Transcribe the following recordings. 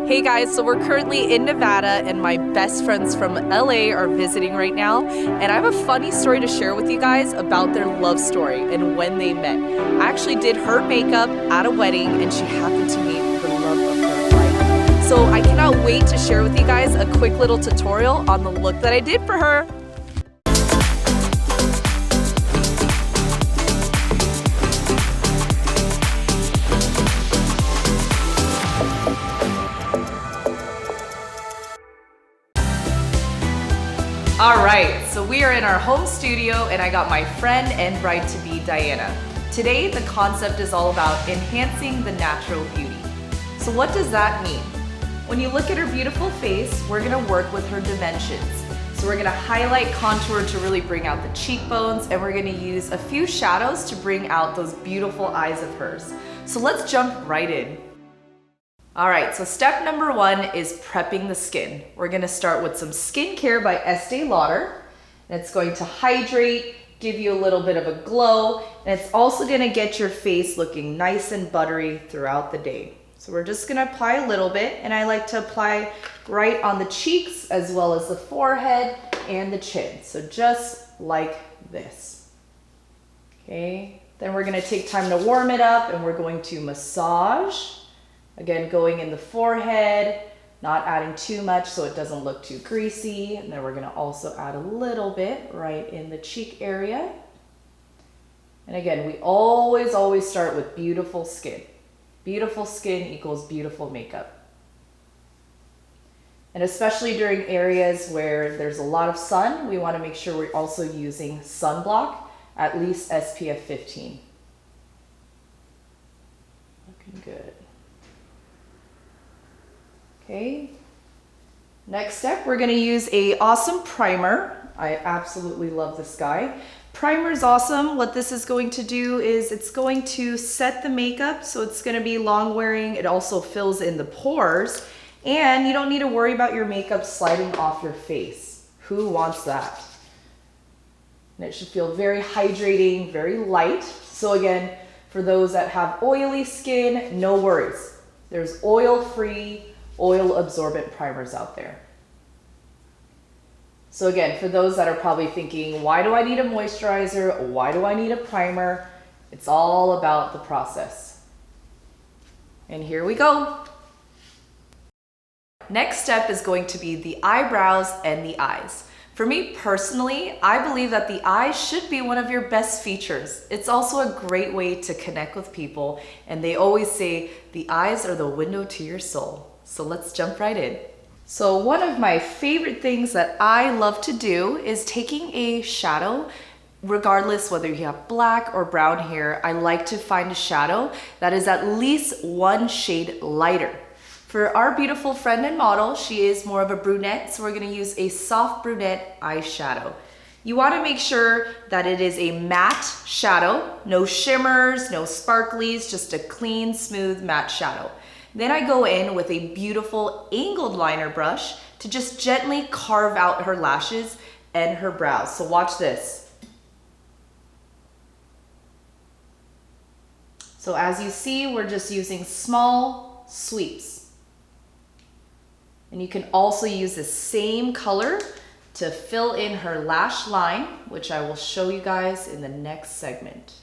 Hey guys, so we're currently in Nevada and my best friends from LA are visiting right now, and I have a funny story to share with you guys about their love story and when they met. I actually did her makeup at a wedding and she happened to meet the love of her life. So I cannot wait to share with you guys a quick little tutorial on the look that I did for her. All right, so we are in our home studio and I got my friend and bride-to-be Diana. Today, the concept is all about enhancing the natural beauty. So what does that mean? When you look at her beautiful face, we're gonna work with her dimensions. So we're gonna highlight, contour to really bring out the cheekbones, and we're gonna use a few shadows to bring out those beautiful eyes of hers. So let's jump right in. All right, so step number one is prepping the skin. We're gonna start with some skincare by Estee Lauder. And it's going to hydrate, give you a little bit of a glow, and it's also gonna get your face looking nice and buttery throughout the day. So we're just gonna apply a little bit, and I like to apply right on the cheeks as well as the forehead and the chin. So just like this, okay? Then we're gonna take time to warm it up, and we're going to massage. Again, going in the forehead, not adding too much so it doesn't look too greasy. And then we're gonna also add a little bit right in the cheek area. And again, we always start with beautiful skin. Beautiful skin equals beautiful makeup. And especially during areas where there's a lot of sun, we wanna make sure we're also using sunblock, at least SPF 15. Looking good. Okay, next step, we're gonna use a awesome primer. I absolutely love this guy. Primer is awesome. What this is going to do is it's going to set the makeup, so it's gonna be long wearing. It also fills in the pores, and you don't need to worry about your makeup sliding off your face. Who wants that? And it should feel very hydrating, very light. So again, for those that have oily skin, no worries. There's oil-free, oil absorbent primers out there. So again, for those that are probably thinking, why do I need a moisturizer? Why do I need a primer? It's all about the process. And here we go. Next step is going to be the eyebrows and the eyes. For me personally, I believe that the eyes should be one of your best features. It's also a great way to connect with people, and they always say the eyes are the window to your soul. So let's jump right in. So one of my favorite things that I love to do is taking a shadow, regardless whether you have black or brown hair. I like to find a shadow that is at least one shade lighter. For our beautiful friend and model, she is more of a brunette, so we're gonna use a soft brunette eyeshadow. You wanna make sure that it is a matte shadow, no shimmers, no sparklies, just a clean, smooth matte shadow. Then I go in with a beautiful angled liner brush to just gently carve out her lashes and her brows. So watch this. So as you see, we're just using small sweeps. And you can also use the same color to fill in her lash line, which I will show you guys in the next segment.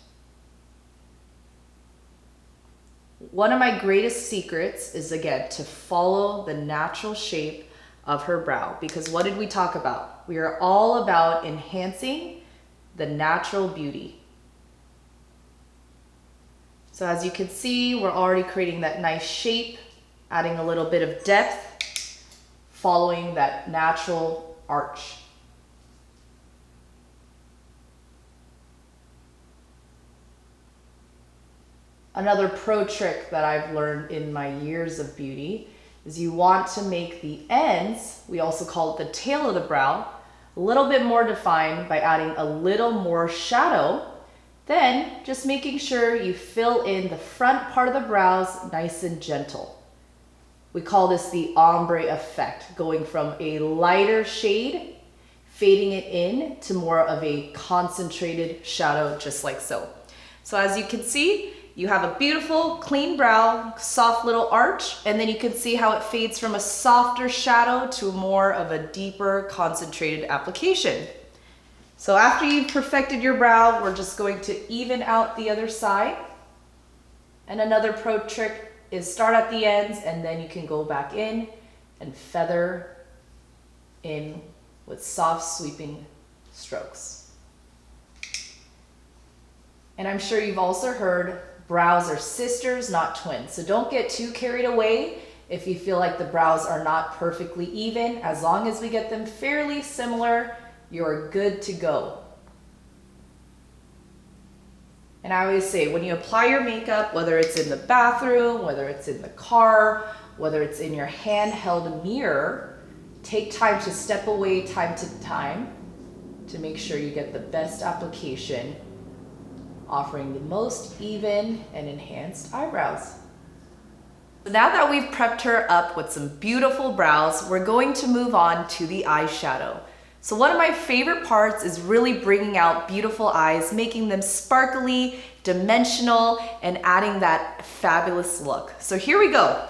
One of my greatest secrets is, again, to follow the natural shape of her brow, because what did we talk about? We are all about enhancing the natural beauty. So as you can see, we're already creating that nice shape, adding a little bit of depth, following that natural arch. Another pro trick that I've learned in my years of beauty is you want to make the ends, we also call it the tail of the brow, a little bit more defined by adding a little more shadow. Then just making sure you fill in the front part of the brows nice and gentle. We call this the ombre effect, going from a lighter shade, fading it in to more of a concentrated shadow, just like so. So as you can see, you have a beautiful, clean brow, soft little arch, and then you can see how it fades from a softer shadow to more of a deeper, concentrated application. So after you've perfected your brow, we're just going to even out the other side. And another pro trick is start at the ends, and then you can go back in and feather in with soft sweeping strokes. And I'm sure you've also heard brows are sisters, not twins. So don't get too carried away if you feel like the brows are not perfectly even. As long as we get them fairly similar, you're good to go. And I always say, when you apply your makeup, whether it's in the bathroom, whether it's in the car, whether it's in your handheld mirror, take time to step away time to time to make sure you get the best application, offering the most even and enhanced eyebrows. So now that we've prepped her up with some beautiful brows, we're going to move on to the eyeshadow. So one of my favorite parts is really bringing out beautiful eyes, making them sparkly, dimensional, and adding that fabulous look. So here we go.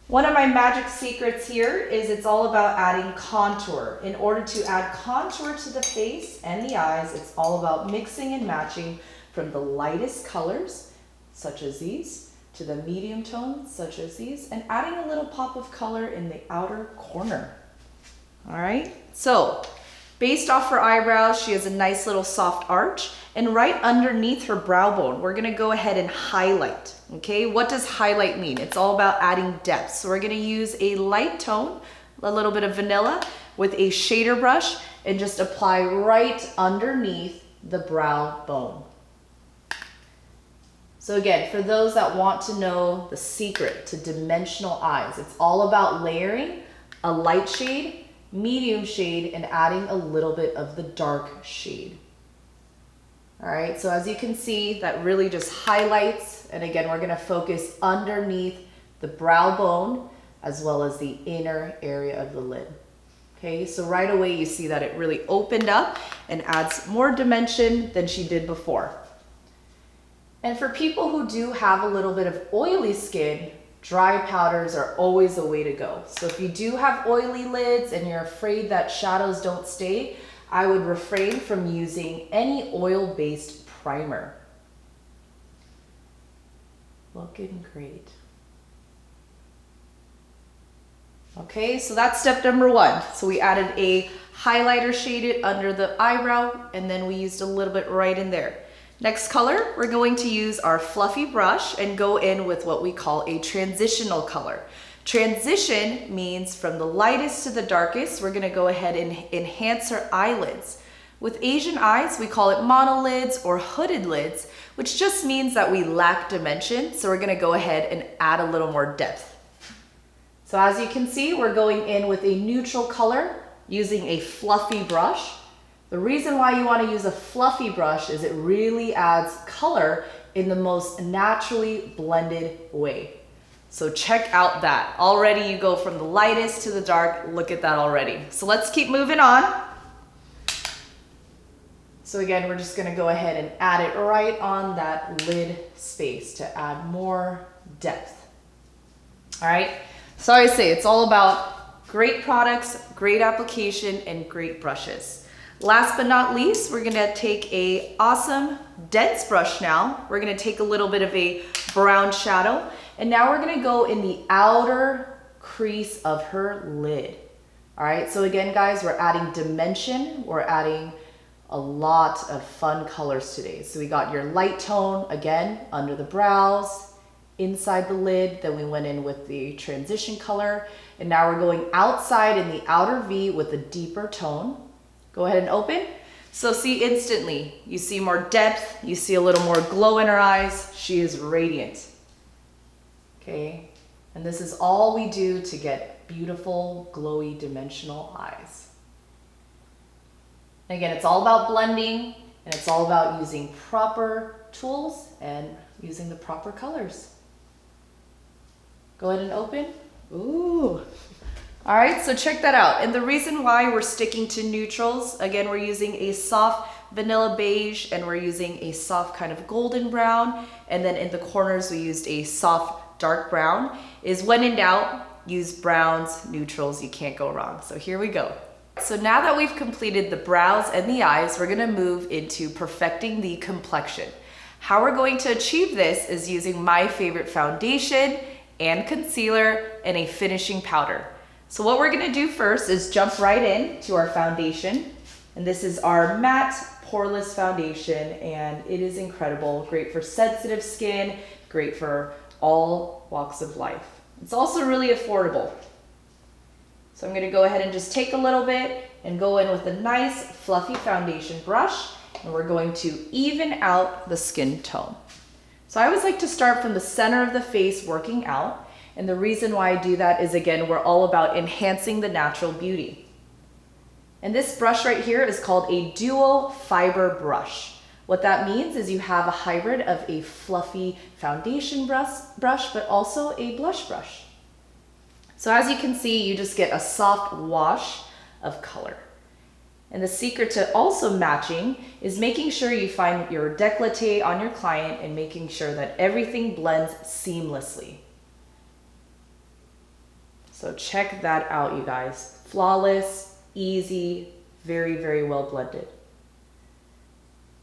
One of my magic secrets here is it's all about adding contour. In order to add contour to the face and the eyes, it's all about mixing and matching from the lightest colors, such as these, to the medium tones, such as these, and adding a little pop of color in the outer corner. All right, so based off her eyebrows, she has a nice little soft arch, and right underneath her brow bone, we're gonna go ahead and highlight, okay? What does highlight mean? It's all about adding depth. So we're gonna use a light tone, a little bit of vanilla, with a shader brush, and just apply right underneath the brow bone. So again, for those that want to know the secret to dimensional eyes, it's all about layering a light shade, medium shade, and adding a little bit of the dark shade. All right, so as you can see, that really just highlights, and again, we're gonna focus underneath the brow bone as well as the inner area of the lid. Okay, so right away you see that it really opened up and adds more dimension than she did before. And for people who do have a little bit of oily skin, dry powders are always a way to go. So if you do have oily lids and you're afraid that shadows don't stay, I would refrain from using any oil-based primer. Looking great. Okay, so that's step number one. So we added a highlighter shaded under the eyebrow, and then we used a little bit right in there. Next color, we're going to use our fluffy brush and go in with what we call a transitional color. Transition means from the lightest to the darkest, we're gonna go ahead and enhance our eyelids. With Asian eyes, we call it monolids or hooded lids, which just means that we lack dimension. So we're gonna go ahead and add a little more depth. So as you can see, we're going in with a neutral color using a fluffy brush. The reason why you want to use a fluffy brush is it really adds color in the most naturally blended way. So check out that. Already you go from the lightest to the dark. Look at that already. So let's keep moving on. So again, we're just going to go ahead and add it right on that lid space to add more depth. All right. So I say it's all about great products, great application, and great brushes. Last but not least, we're gonna take a awesome dense brush now. We're gonna take a little bit of a brown shadow, and now we're gonna go in the outer crease of her lid. All right, so again, guys, we're adding dimension. We're adding a lot of fun colors today. So we got your light tone, again, under the brows, inside the lid, then we went in with the transition color, and now we're going outside in the outer V with a deeper tone. Go ahead and open. So see instantly, you see more depth, you see a little more glow in her eyes. She is radiant. Okay, and this is all we do to get beautiful, glowy, dimensional eyes. And again, it's all about blending, and it's all about using proper tools and using the proper colors. Go ahead and open. Ooh. All right, so check that out. And the reason why we're sticking to neutrals, again, we're using a soft vanilla beige, and we're using a soft kind of golden brown. And then in the corners, we used a soft dark brown. Is when in doubt, use browns, neutrals, you can't go wrong. So here we go. So now that we've completed the brows and the eyes, we're gonna move into perfecting the complexion. How we're going to achieve this is using my favorite foundation and concealer and a finishing powder. So what we're gonna do first is jump right in to our foundation. And this is our matte poreless foundation, and it is incredible. Great for sensitive skin, great for all walks of life. It's also really affordable. So I'm gonna go ahead and just take a little bit and go in with a nice fluffy foundation brush, and we're going to even out the skin tone. So I always like to start from the center of the face working out, and the reason why I do that is, again, we're all about enhancing the natural beauty. And this brush right here is called a dual fiber brush. What that means is you have a hybrid of a fluffy foundation brush, but also a blush brush. So as you can see, you just get a soft wash of color. And the secret to also matching is making sure you find your décolleté on your client and making sure that everything blends seamlessly. So check that out, you guys. Flawless, easy, very, very well blended.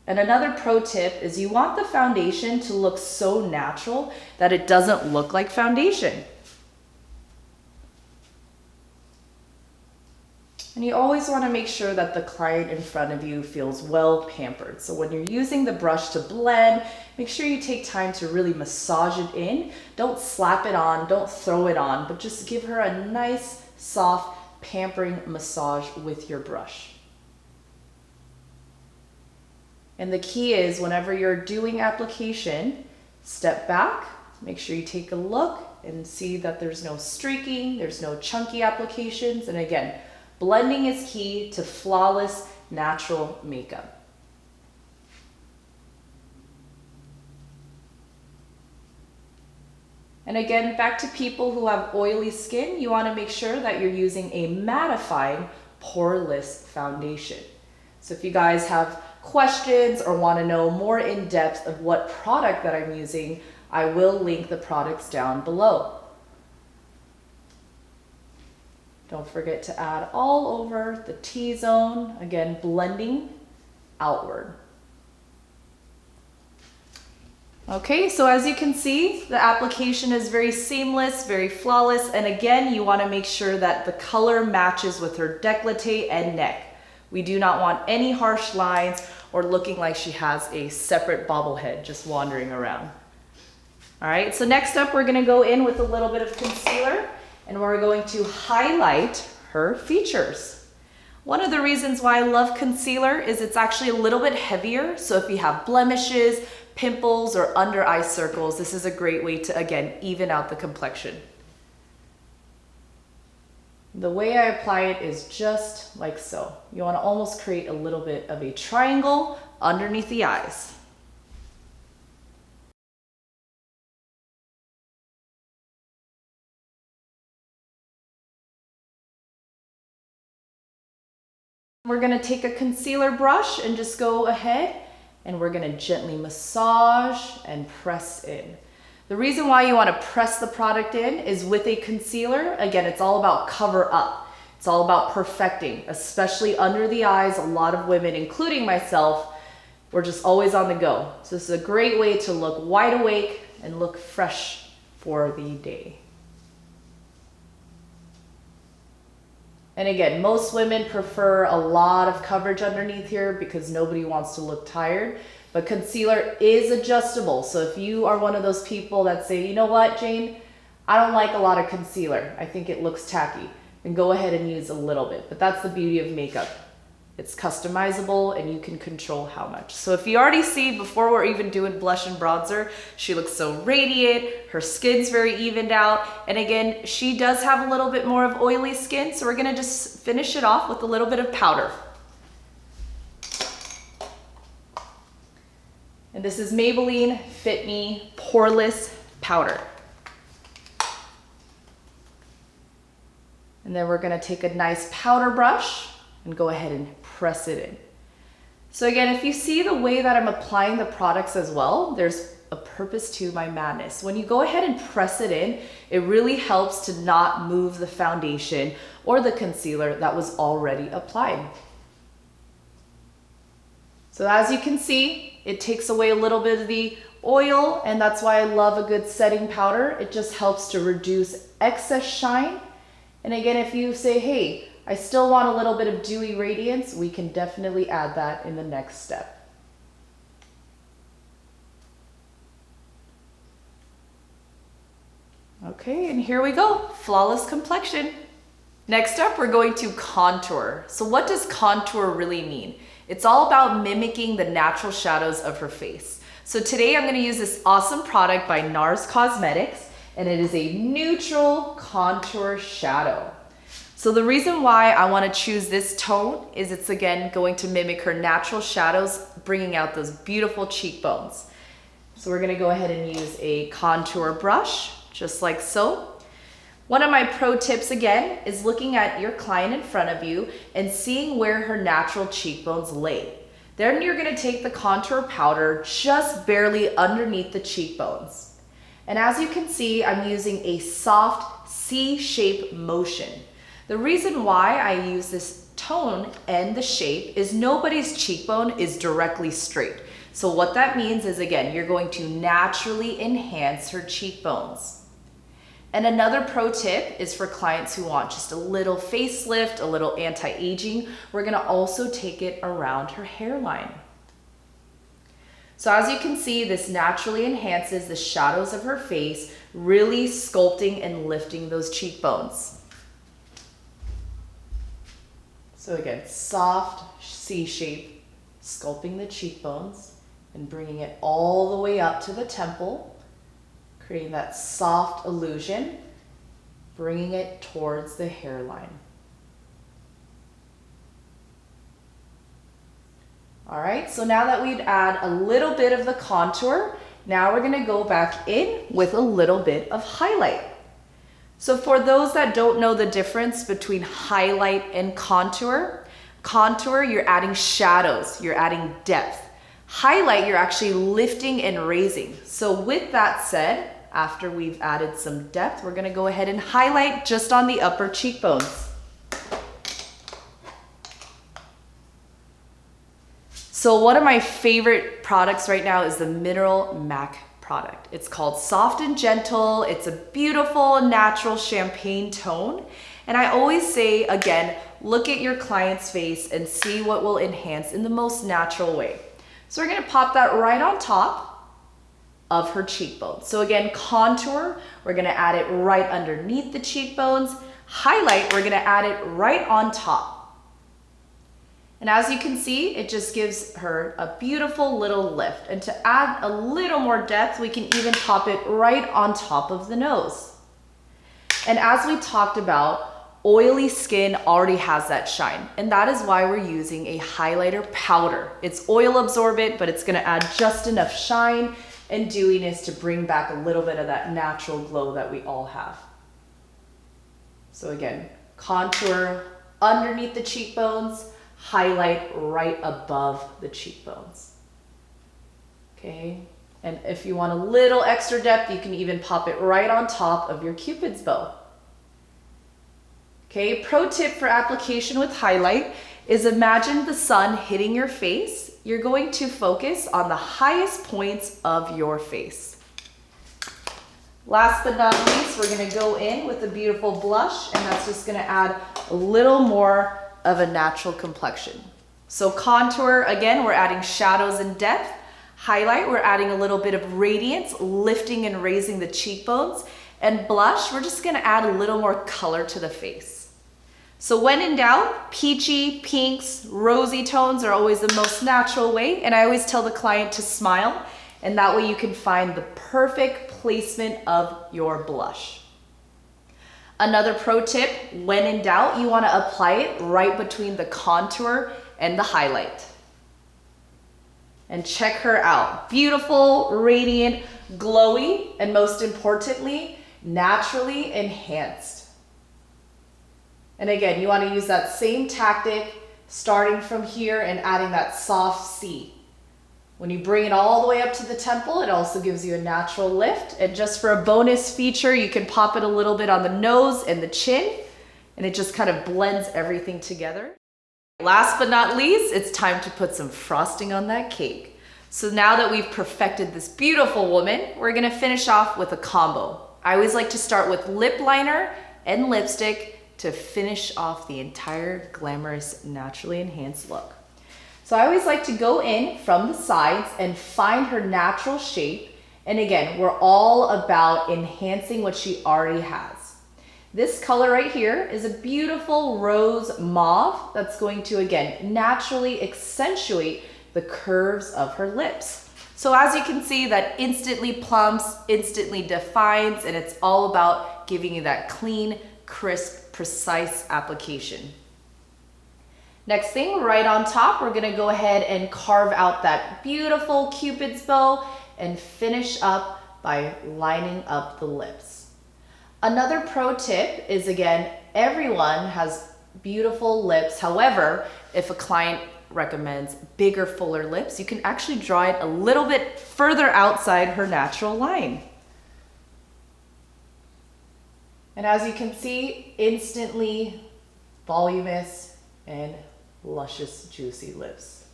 And another pro tip is you want the foundation to look so natural that it doesn't look like foundation. And you always want to make sure that the client in front of you feels well pampered. So when you're using the brush to blend, make sure you take time to really massage it in. Don't slap it on, don't throw it on, but just give her a nice, soft, pampering massage with your brush. And the key is whenever you're doing application, step back, make sure you take a look and see that there's no streaking, there's no chunky applications. And again, blending is key to flawless, natural makeup. And again, back to people who have oily skin, you want to make sure that you're using a mattifying, poreless foundation. So if you guys have questions or want to know more in depth of what product that I'm using, I will link the products down below. Don't forget to add all over the T-zone, again, blending outward. Okay, so as you can see, the application is very seamless, very flawless, and again, you want to make sure that the color matches with her décolleté and neck. We do not want any harsh lines or looking like she has a separate bobblehead just wandering around. All right, so next up, we're gonna go in with a little bit of concealer, and we're going to highlight her features. One of the reasons why I love concealer is it's actually a little bit heavier. So if you have blemishes, pimples, or under eye circles, this is a great way to, again, even out the complexion. The way I apply it is just like so. You want to almost create a little bit of a triangle underneath the eyes. We're going to take a concealer brush and just go ahead and we're going to gently massage and press in. The reason why you want to press the product in is with a concealer, again, it's all about cover up. It's all about perfecting, especially under the eyes. A lot of women, including myself, we're just always on the go. So this is a great way to look wide awake and look fresh for the day. And again, most women prefer a lot of coverage underneath here because nobody wants to look tired. But concealer is adjustable. So if you are one of those people that say, you know what, Jane, I don't like a lot of concealer. I think it looks tacky. Then go ahead and use a little bit. But that's the beauty of makeup. It's customizable and you can control how much. So if you already see before we're even doing blush and bronzer, she looks so radiant, her skin's very evened out. And again, she does have a little bit more of oily skin. So we're gonna just finish it off with a little bit of powder. And this is Maybelline Fit Me Poreless Powder. And then we're gonna take a nice powder brush and go ahead and press it in. So again, if you see the way that I'm applying the products as well, there's a purpose to my madness. When you go ahead and press it in, it really helps to not move the foundation or the concealer that was already applied. So as you can see, it takes away a little bit of the oil, and that's why I love a good setting powder. It just helps to reduce excess shine. And again, if you say, hey, I still want a little bit of dewy radiance, we can definitely add that in the next step. Okay, and here we go, flawless complexion. Next up, we're going to contour. So what does contour really mean? It's all about mimicking the natural shadows of her face. So today I'm going to use this awesome product by NARS Cosmetics, and it is a neutral contour shadow. So the reason why I want to choose this tone is it's again going to mimic her natural shadows, bringing out those beautiful cheekbones. So we're going to go ahead and use a contour brush, just like so. One of my pro tips again is looking at your client in front of you and seeing where her natural cheekbones lay. Then you're going to take the contour powder just barely underneath the cheekbones. And as you can see, I'm using a soft C-shape motion. The reason why I use this tone and the shape is nobody's cheekbone is directly straight. So what that means is, again, you're going to naturally enhance her cheekbones. And another pro tip is for clients who want just a little facelift, a little anti-aging, we're gonna also take it around her hairline. So as you can see, this naturally enhances the shadows of her face, really sculpting and lifting those cheekbones. So again, soft C shape, sculpting the cheekbones and bringing it all the way up to the temple, creating that soft illusion, bringing it towards the hairline. All right, so now that we'd add a little bit of the contour, now we're gonna go back in with a little bit of highlight. So for those that don't know the difference between highlight and contour, you're adding shadows, you're adding depth. Highlight, you're actually lifting and raising. So with that said, after we've added some depth, we're gonna go ahead and highlight just on the upper cheekbones. So one of my favorite products right now is the Mineral MAC product. It's called Soft and Gentle. It's a beautiful, natural champagne tone. And I always say, again, look at your client's face and see what will enhance in the most natural way. So we're gonna pop that right on top of her cheekbones. So again, contour, we're gonna add it right underneath the cheekbones. Highlight, we're gonna add it right on top. And as you can see, it just gives her a beautiful little lift. And to add a little more depth, we can even pop it right on top of the nose. And as we talked about, oily skin already has that shine, and that is why we're using a highlighter powder. It's oil absorbent, but it's gonna add just enough shine and dewiness to bring back a little bit of that natural glow that we all have. So again, contour underneath the cheekbones, highlight right above the cheekbones. Okay, and if you want a little extra depth, you can even pop it right on top of your Cupid's bow. Okay, pro tip for application with highlight is imagine the sun hitting your face. You're going to focus on the highest points of your face. Last but not least, we're gonna go in with a beautiful blush, and that's just gonna add a little more of a natural complexion. So contour, again, we're adding shadows and depth. Highlight, we're adding a little bit of radiance, lifting and raising the cheekbones. And blush, we're just gonna add a little more color to the face. So when in doubt, peachy, pinks, rosy tones are always the most natural way. And I always tell the client to smile, and that way you can find the perfect placement of your blush. Another pro tip, when in doubt, you wanna apply it right between the contour and the highlight. And check her out. Beautiful, radiant, glowy, and most importantly, naturally enhanced. And again, you wanna use that same tactic, starting from here and adding that soft C. When you bring it all the way up to the temple, it also gives you a natural lift. And just for a bonus feature, you can pop it a little bit on the nose and the chin, and it just kind of blends everything together. Last but not least, it's time to put some frosting on that cake. So now that we've perfected this beautiful woman, we're gonna finish off with a combo. I always like to start with lip liner and lipstick to finish off the entire glamorous, naturally enhanced look. So I always like to go in from the sides and find her natural shape. And again, we're all about enhancing what she already has. This color right here is a beautiful rose mauve that's going to, again, naturally accentuate the curves of her lips. So as you can see, that instantly plumps, instantly defines, and it's all about giving you that clean, crisp, precise application. Next thing, right on top, we're gonna go ahead and carve out that beautiful Cupid's bow and finish up by lining up the lips. Another pro tip is, again, everyone has beautiful lips. However, if a client recommends bigger, fuller lips, you can actually draw it a little bit further outside her natural line. And as you can see, instantly voluminous and luscious, juicy lips.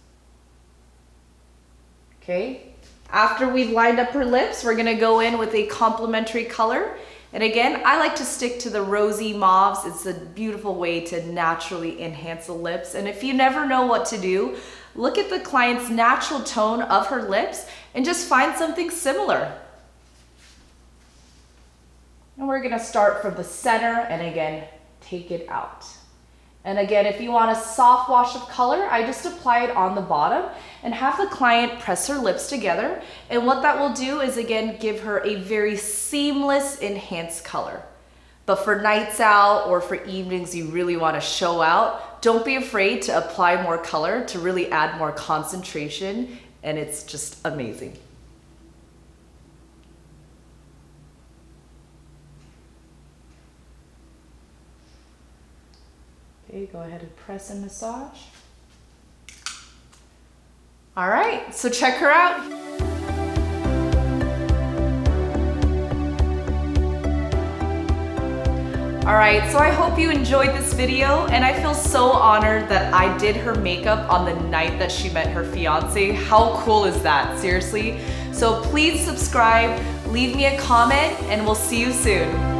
Okay, after we've lined up her lips, we're gonna go in with a complementary color. And again, I like to stick to the rosy mauves. It's a beautiful way to naturally enhance the lips. And if you never know what to do, look at the client's natural tone of her lips and just find something similar. And we're gonna start from the center and again, take it out. And again, if you want a soft wash of color, I just apply it on the bottom and have the client press her lips together. And what that will do is, again, give her a very seamless, enhanced color. But for nights out or for evenings you really want to show out, don't be afraid to apply more color to really add more concentration, and it's just amazing. Okay, go ahead and press and massage. All right, so check her out. All right, so I hope you enjoyed this video, and I feel so honored that I did her makeup on the night that she met her fiance. How cool is that, seriously? So please subscribe, leave me a comment, and we'll see you soon.